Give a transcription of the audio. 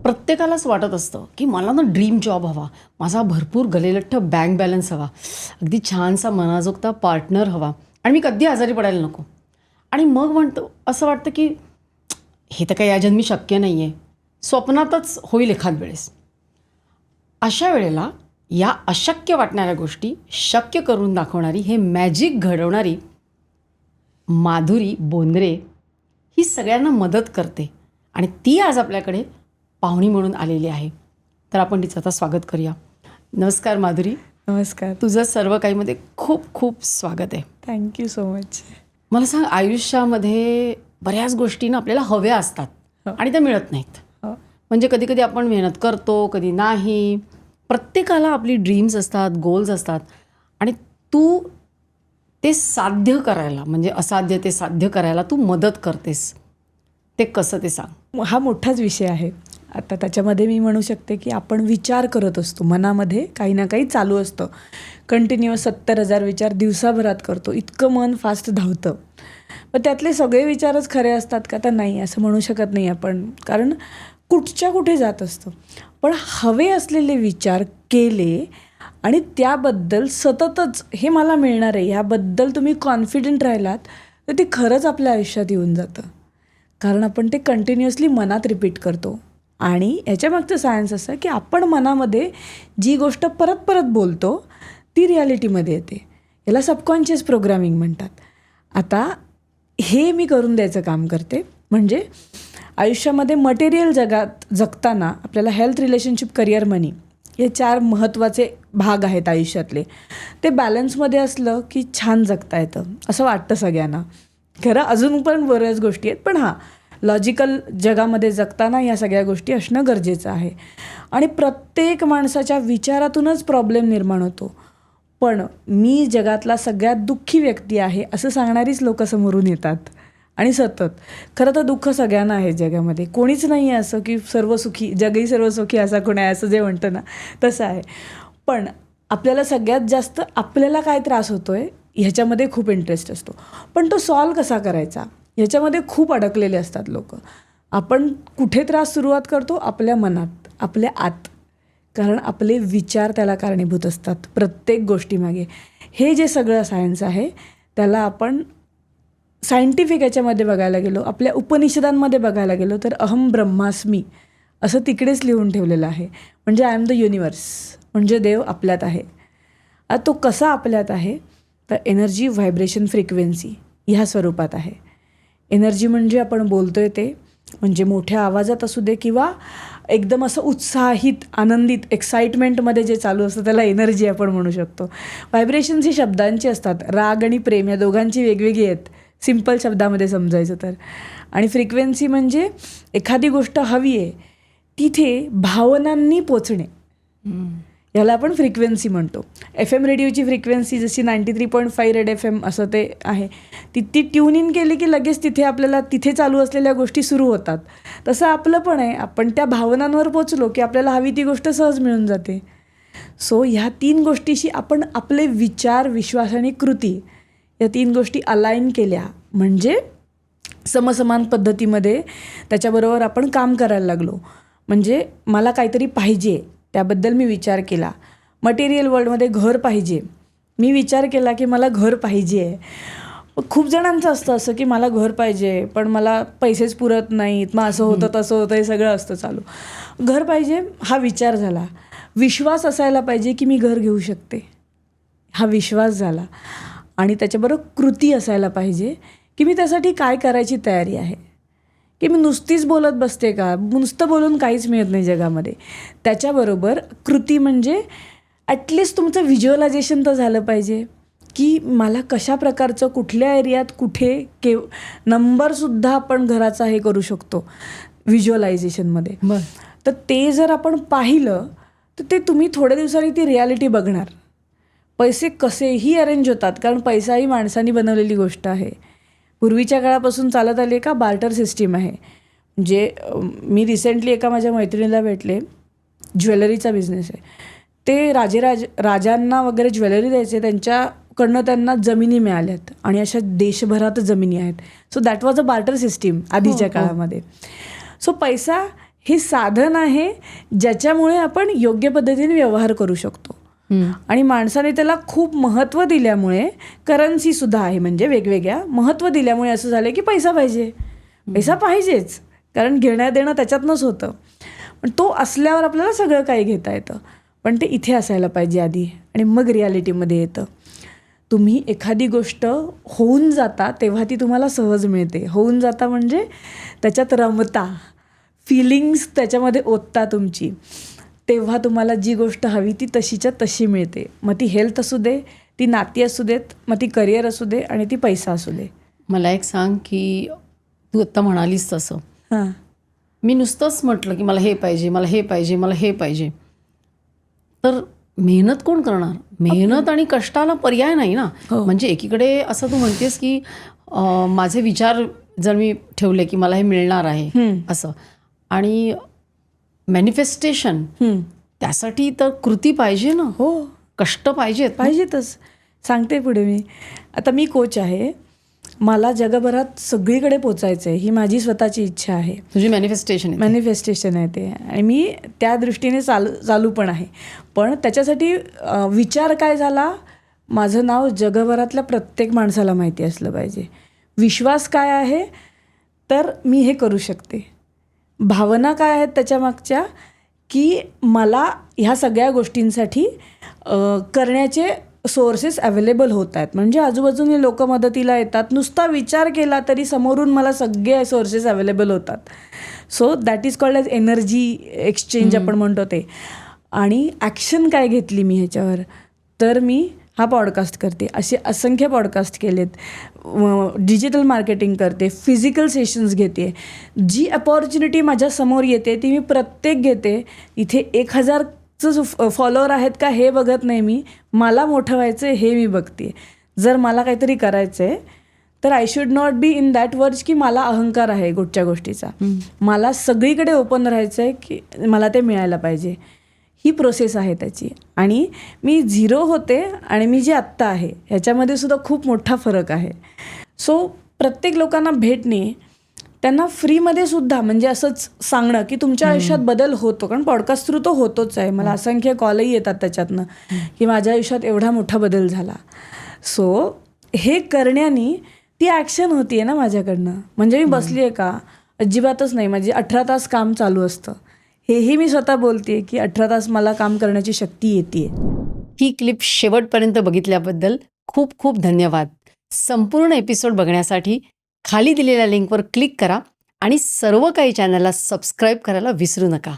प्रत्येकालाच वाटत असतं की मला ना ड्रीम जॉब हवा, माझा भरपूर गलेलठ्ठ बँक बॅलन्स हवा, अगदी छानसा मनाजोगता पार्टनर हवा आणि मी कधी आजारी पडायला नको. आणि मग म्हणतो असं वाटतं की हे तर काही या जन्मी शक्य नाही आहे, स्वप्नातच होईल एखाद वेळेस. अशा वेळेला या अशक्य वाटणाऱ्या गोष्टी शक्य करून दाखवणारी, हे मॅजिक घडवणारी माधुरी बोंद्रे ही सगळ्यांना मदत करते आणि ती आज आपल्याकडे पाहुणी म्हणून आलेली आहे. तर आपण तिचं आता स्वागत करूया. नमस्कार माधुरी. नमस्कार. तुझं सर्व काहीमध्ये खूप खूप स्वागत आहे. Thank you so much. मला सांग, आयुष्यामध्ये बऱ्याच गोष्टी ना आपल्याला हव्या असतात आणि त्या मिळत नाहीत. म्हणजे कधी कधी आपण मेहनत करतो, कधी नाही. प्रत्येकाला आपली ड्रीम्स असतात, गोल्स असतात आणि तू ते साध्य करायला, म्हणजे असाध्य ते साध्य करायला तू मदत करतेस. ते कसं ते सांग. हा मोठाच विषय आहे. आता त्याच्यामध्ये मी म्हणू शकते की आपण विचार करत असतो, मनामध्ये काही ना काही चालू असतं. कंटिन्युअस 70,000 विचार दिवसाभरात करतो, इतकं मन फास्ट धावतं. पण त्यातले सगळे विचारच खरे असतात का, तर नाही, असं म्हणू शकत नाही आपण. कारण कुठच्या कुठे जात असतं. पण हवे असलेले विचार केले आणि त्याबद्दल सततच हे मला मिळणार आहे ह्याबद्दल तुम्ही कॉन्फिडंट राहिलात, तर ते खरंच आपल्या आयुष्यात येऊन जातं. कारण आपण ते कंटिन्युअसली मनात रिपीट करतो. आणि ह्याच्यामागचं सायन्स असं की आपण मनामध्ये जी गोष्ट परत परत बोलतो ती रिॲलिटीमध्ये येते. याला सबकॉन्शियस प्रोग्रामिंग म्हणतात. आता हे मी करून द्यायचं काम करते. म्हणजे आयुष्यामध्ये मटेरियल जगात जगताना आपल्याला हेल्थ, रिलेशनशिप, करिअर, मनी हे 4 महत्त्वाचे भाग आहेत आयुष्यातले. ते बॅलन्समध्ये असलं की छान जगता येतं असं वाटतं सगळ्यांना. खरं अजून पण बऱ्याच गोष्टी आहेत, पण हां, लॉजिकल जगामध्ये जगताना या सगळ्या गोष्टी असणं गरजेचं आहे. आणि प्रत्येक माणसाच्या विचारातूनच प्रॉब्लेम निर्माण होतो. पण मी जगातला सगळ्यात दुःखी व्यक्ती आहे असं सांगणारीच लोकं समोरून येतात. आणि सतत खरं तर दुःख सगळ्यांना आहे जगामध्ये. कोणीच नाही आहे असं की सर्वसुखी, जगही सर्वसुखी असा कोण आहे असं जे म्हणतं ना, तसं आहे. पण आपल्याला सगळ्यात जास्त आपल्याला काय त्रास होतो आहे ह्याच्यामध्ये खूप इंटरेस्ट असतो. पण तो सॉल्व कसा करायचा ह्याच्यामध्ये खूप अडकलेले असतात लोक. आपण कुठे त्रास सुरुवात करतो? आपल्या मनात, आपल्या आत. कारण आपले विचार त्याला कारणीभूत असतात प्रत्येक गोष्टीमागे. हे जे सगळं सायन्स आहे त्याला आपण सायंटिफिक याच्यामध्ये बघायला गेलो, आपल्या उपनिषदांमध्ये बघायला गेलो तर अहम ब्रह्मास्मी असं तिकडेच लिहून ठेवलेलं आहे. म्हणजे आय एम द युनिवर्स, म्हणजे देव आपल्यात आहे. आता तो कसा आपल्यात आहे तर एनर्जी, व्हायब्रेशन, फ्रिक्वेन्सी ह्या स्वरूपात आहे. एनर्जी म्हणजे आपण बोलतो आहे ते, म्हणजे मोठ्या आवाजात असू दे किंवा एकदम असं उत्साहित, आनंदित, एक्साइटमेंटमध्ये जे चालू असतं त्याला एनर्जी आपण म्हणू शकतो. व्हायब्रेशन्स ही शब्दांची असतात. राग आणि प्रेम या दोघांची वेगवेगळी आहेत सिम्पल शब्दामध्ये समजायचं तर. आणि फ्रिक्वेन्सी म्हणजे एखादी गोष्ट हवी आहे तिथे भावनांनी पोचणे, याला आपण फ्रिक्वेन्सी म्हणतो. FM रेडिओची फ्रिक्वेन्सी जशी 93.5 रेड FM असं ते आहे, ती ट्यून इन केली की लगेच तिथे आपल्याला तिथे चालू असलेल्या गोष्टी सुरू होतात. तसं आपलं पण आहे. आपण त्या भावनांवर पोचलो की आपल्याला हवी ती गोष्ट सहज मिळून जाते. सो ह्या 3 गोष्टीशी आपण आपले विचार, विश्वास आणि कृती या 3 गोष्टी अलाईन केल्या म्हणजे समसमान पद्धतीमध्ये त्याच्याबरोबर आपण काम करायला लागलो. म्हणजे मला काहीतरी पाहिजे त्याबद्दल मी विचार केला. मटेरियल वर्ल्डमध्ये घर पाहिजे, मी विचार केला की मला घर पाहिजे आहे. खूप जणांचं असतं असं की मला घर पाहिजे पण मला पैसेच पुरत नाहीत, मग असं होतं तसं होतं, हे सगळं असतं चालू. घर पाहिजे हा विचार झाला. विश्वास असायला पाहिजे की मी घर घेऊ शकते, हा विश्वास झाला. आणि त्याच्याबरोबर कृती असायला पाहिजे की मी त्यासाठी काय करायची तयारी आहे. की मी नुसतीच बोलत बसते का, नुसतं बोलून काहीच मिळत नाही जगामध्ये. त्याच्याबरोबर कृती म्हणजे ॲटलिस्ट तुमचं व्हिज्युअलायझेशन तर झालं पाहिजे की मला कशा प्रकारचं, कुठल्या एरियात, कुठे नंबरसुद्धा आपण घराचा हे करू शकतो व्हिज्युअलायझेशनमध्ये. तर ते जर आपण पाहिलं तर ते तुम्ही थोड्या दिवसांनी ती रिॲलिटी बघणार. पैसे कसेही अरेंज होतात कारण पैसा ही माणसांनी बनवलेली गोष्ट आहे. पूर्वीच्या काळापासून चालत आली का बार्टर सिस्टीम आहे. म्हणजे मी रिसेंटली एका माझ्या मैत्रिणीला भेटले, ज्वेलरीचा बिझनेस आहे. ते राजांना वगैरे ज्वेलरी द्यायचे, त्यांच्याकडनं त्यांना जमिनी मिळाल्यात आणि अशा देशभरात जमिनी आहेत. So that was a barter system आधीच्या काळामध्ये. सो पैसा हे साधन आहे ज्याच्यामुळे आपण योग्य पद्धतीने व्यवहार करू शकतो. आणि माणसाने त्याला खूप महत्त्व दिल्यामुळे, करन्सीसुद्धा आहे म्हणजे वेगवेगळ्या महत्त्व दिल्यामुळे असं झालं की पैसा पाहिजे, पैसा पाहिजेच, कारण घेणं देणं त्याच्यातनंच होतं. पण तो असल्यावर आपल्याला सगळं काही घेता येतं. पण ते इथे असायला पाहिजे आधी, आणि मग रियालिटीमध्ये येतं. तुम्ही एखादी गोष्ट होऊन जाता तेव्हा ती तुम्हाला सहज मिळते. होऊन जाता म्हणजे त्याच्यात रमता, फिलिंग्स त्याच्यामध्ये ओतता तुमची, तेव्हा तुम्हाला जी गोष्ट हवी ती तशीच्या तशी मिळते. मग ती हेल्थ असू दे, ती नाती असू देत, मग ती करिअर असू दे, आणि ती पैसा असू दे. मला एक सांग की तू आत्ता म्हणालीस तसं, हां मी नुसतंच म्हटलं की मला हे पाहिजे, मला हे पाहिजे, मला हे पाहिजे, तर मेहनत कोण करणार? मेहनत आणि कष्टाला पर्याय नाही ना. म्हणजे एकीकडे असं तू म्हणतेस की माझे विचार जर मी ठेवले की मला हे मिळणार आहे असं, आणि मॅनिफेस्टेशन त्यासाठी तर कृती पाहिजे ना. हो, कष्ट पाहिजेतच. सांगते पुढे मी. आता मी कोच आहे, मला जगभरात सगळीकडे पोचायचं आहे, ही माझी स्वतःची इच्छा आहे. तुझी मॅनिफेस्टेशन आहे ते, आणि मी त्या दृष्टीने चालू पण आहे. पण त्याच्यासाठी विचार काय झाला, माझं नाव जगभरातल्या प्रत्येक माणसाला माहिती असलं पाहिजे. विश्वास काय आहे, तर मी हे करू शकते. भावना काय आहेत त्याच्यामागच्या, की मला ह्या सगळ्या गोष्टींसाठी करण्याचे सोर्सेस अवेलेबल होत आहेत. म्हणजे आजूबाजूने लोक मदतीला येतात, नुसता विचार केला तरी समोरून मला सगळे सोर्सेस अवेलेबल होतात. So that is called as energy exchange आपण म्हणतो ते. आणि ॲक्शन काय घेतली मी ह्याच्यावर, तर मी हा पॉडकास्ट करते, असे असंख्य पॉडकास्ट केलेत, डिजिटल मार्केटिंग करते, फिजिकल सेशन्स घेते. जी अपॉर्च्युनिटी माझ्यासमोर येते ती मी प्रत्येक घेते. इथे 1000चं फॉलोअर आहेत का हे बघत नाही मी, मला मोठं व्हायचं आहे हे मी बघते. जर मला काहीतरी करायचं आहे तर I should not be in that words की मला अहंकार आहे कुठच्या गोष्टीचा. मला सगळीकडे ओपन राहायचं आहे की मला ते मिळायला पाहिजे. ही प्रोसेस आहे त्याची. आणि मी 0 होते आणि मी जे आत्ता आहे ह्याच्यामध्ये सुद्धा खूप मोठा फरक आहे. सो प्रत्येक लोकांना भेटणे, त्यांना फ्रीमध्ये सुद्धा म्हणजे असंच सांगणं की तुमच्या आयुष्यात बदल होतो, कारण पॉडकास्ट थ्रू तो होतोच आहे. मला असंख्य कॉलही येतात त्याच्यातनं की माझ्या आयुष्यात एवढा मोठा बदल झाला. सो हे करण्याने ती ॲक्शन होती आहे ना माझ्याकडनं. म्हणजे मी बसली आहे का, अजिबातच नाही. म्हणजे 18 तास काम चालू असतं. हेही मी स्वतः बोलते की 18 तास मला काम करण्याची शक्ती येते. ही क्लिप शेवटपर्यंत बघितल्याबद्दल खूप खूप धन्यवाद. संपूर्ण एपिसोड बघण्यासाठी खाली दिलेल्या लिंकवर क्लिक करा आणि सर्व काही चॅनलला सबस्क्राईब करायला विसरू नका.